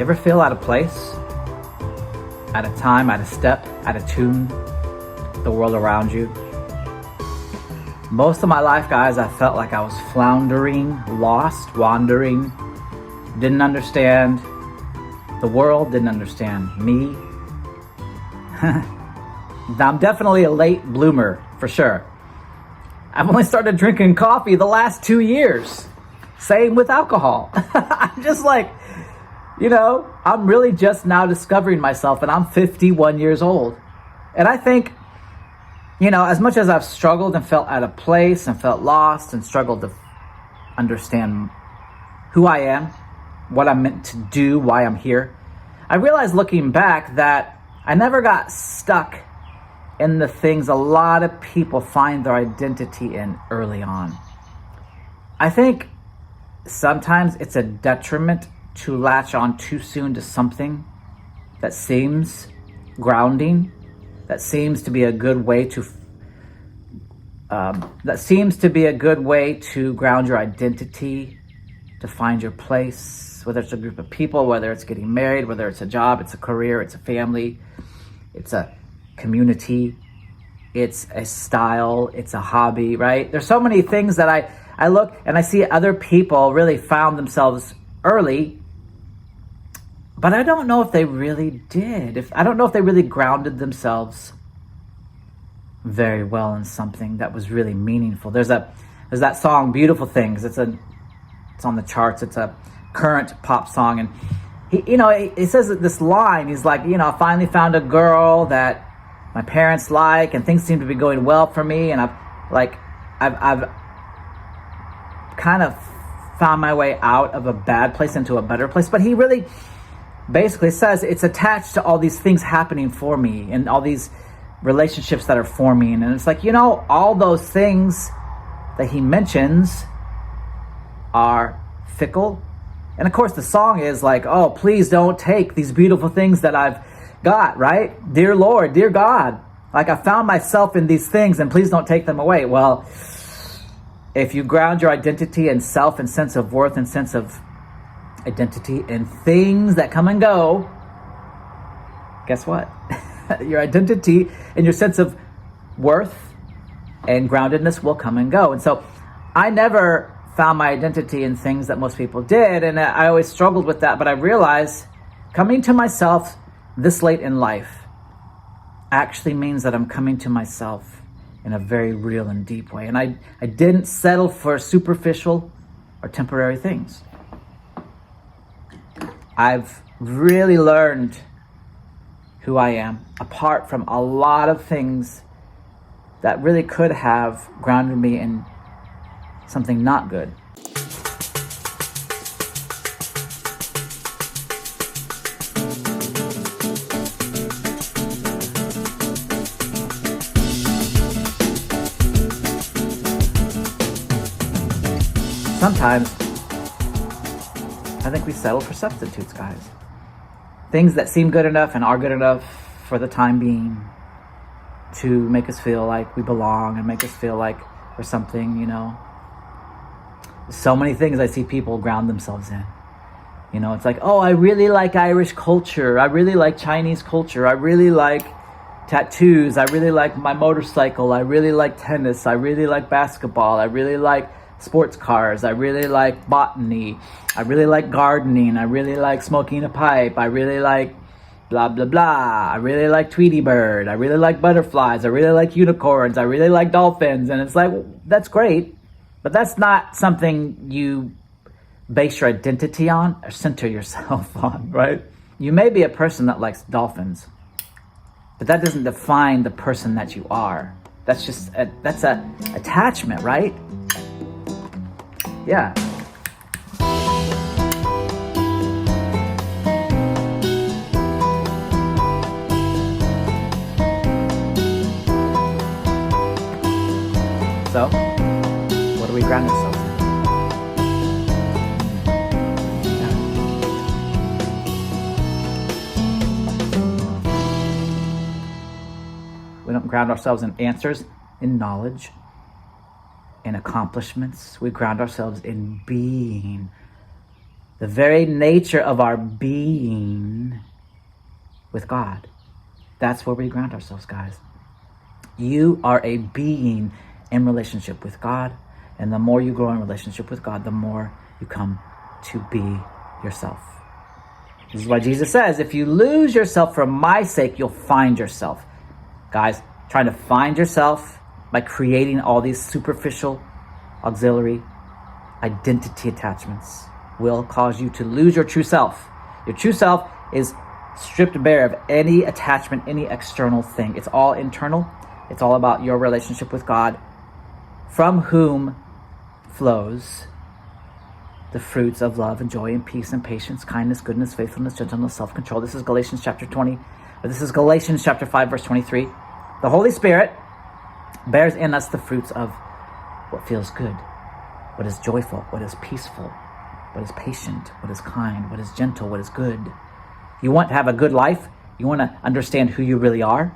ever feel out of place? Out of time, out of step, out of tune, the world around you? Most of my life, guys, I felt like I was floundering, lost, wandering, didn't understand the world, didn't understand me. I'm definitely a late bloomer, for sure. I've only started drinking coffee the last 2 years. Same with alcohol. I'm just like, I'm really just now discovering myself, and I'm 51 years old. And I think, as much as I've struggled and felt out of place and felt lost and struggled to understand who I am, what I'm meant to do, why I'm here, I realized looking back that I never got stuck in the things a lot of people find their identity in early on. I think sometimes it's a detriment to latch on too soon to something that seems grounding, that seems to be a good way to ground your identity, to find your place, whether it's a group of people, whether it's getting married, whether it's a job, it's a career, it's a family, it's a community, it's a style, it's a hobby, right? There's so many things that I look and I see other people really found themselves early, but I don't know if they really did. I don't know if they really grounded themselves very well in something that was really meaningful. There's that song, Beautiful Things. It's on the charts. It's a current pop song. And he says this line, he's like, I finally found a girl that my parents like, and things seem to be going well for me. And I've kind of found my way out of a bad place into a better place. But he really basically says it's attached to all these things happening for me and all these relationships that are forming. And it's like, all those things that he mentions are fickle. And of course the song is like, oh, please don't take these beautiful things that I've got, right? Dear Lord, dear God, like I found myself in these things and please don't take them away. Well, if you ground your identity and self and sense of worth and sense of identity in things that come and go, guess what? Your identity and your sense of worth and groundedness will come and go. And so I never found my identity in things that most people did, and I always struggled with that. But I realized coming to myself this late in life actually means that I'm coming to myself in a very real and deep way. And I didn't settle for superficial or temporary things. I've really learned who I am apart from a lot of things that really could have grounded me in something not good. Sometimes I think we settle for substitutes, guys. Things that seem good enough and are good enough for the time being to make us feel like we belong and make us feel like we're something, So many things I see people ground themselves in. It's like, oh, I really like Irish culture. I really like Chinese culture. I really like tattoos. I really like my motorcycle. I really like tennis. I really like basketball. I really like sports cars. I really like botany. I really like gardening. I really like smoking a pipe. I really like blah, blah, blah. I really like Tweety Bird. I really like butterflies. I really like unicorns. I really like dolphins. And it's like, that's great, but that's not something you base your identity on or center yourself on, right? You may be a person that likes dolphins, but that doesn't define the person that you are. That's just that's a attachment, right? Yeah. So, what do we ground ourselves in? We don't ground ourselves in answers, in knowledge, in accomplishments. We ground ourselves in being the very nature of our being with God. That's where we ground ourselves, guys. You are a being in relationship with God, and the more you grow in relationship with God, the more you come to be yourself. This is why Jesus says, if you lose yourself for my sake, you'll find yourself. Guys, trying to find yourself by creating all these superficial, auxiliary identity attachments will cause you to lose your true self. Your true self is stripped bare of any attachment, any external thing. It's all internal. It's all about your relationship with God, from whom flows the fruits of love and joy and peace and patience, kindness, goodness, faithfulness, gentleness, self-control. This is Galatians chapter 5, verse 23. The Holy Spirit bears in us the fruits of what feels good, what is joyful, what is peaceful, what is patient, what is kind, what is gentle, what is good. You want to have a good life? You want to understand who you really are?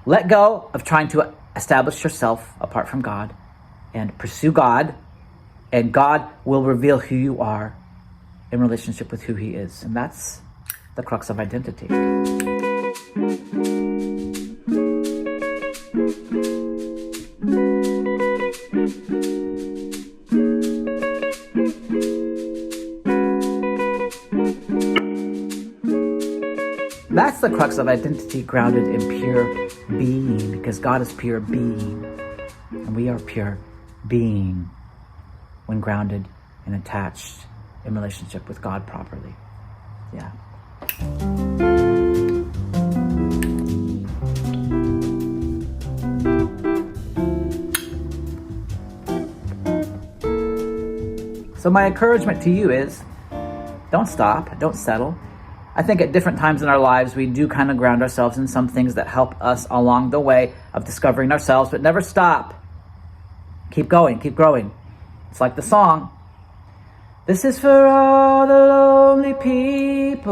Let go of trying to establish yourself apart from God and pursue God, and God will reveal who you are in relationship with who He is. And that's the crux of identity. That's the crux of identity, grounded in pure being, because God is pure being, and we are pure being when grounded and attached in relationship with God properly. Yeah. So my encouragement to you is, don't stop, don't settle. I think at different times in our lives, we do kind of ground ourselves in some things that help us along the way of discovering ourselves, but never stop. Keep going, keep growing. It's like the song. This is for all the lonely people,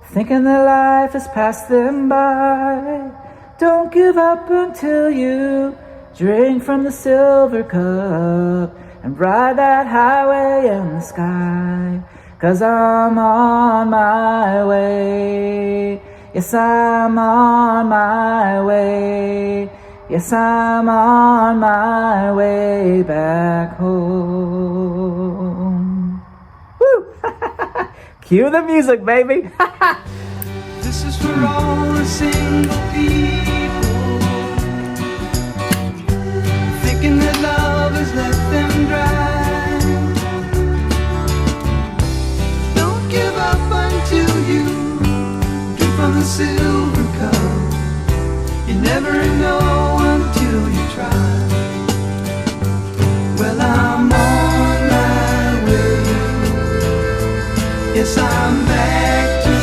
thinking that life has passed them by. Don't give up until you drink from the silver cup and ride that highway in the sky. 'Cause I'm on my way. Yes, I'm on my way. Yes, I'm on my way back home. Woo! Cue the music, baby. This is for all the single people, thinking that love has left them dry. Don't give up until you drink from the silver cup. You never know until you try. Well, I'm on my way. Yes, I'm back to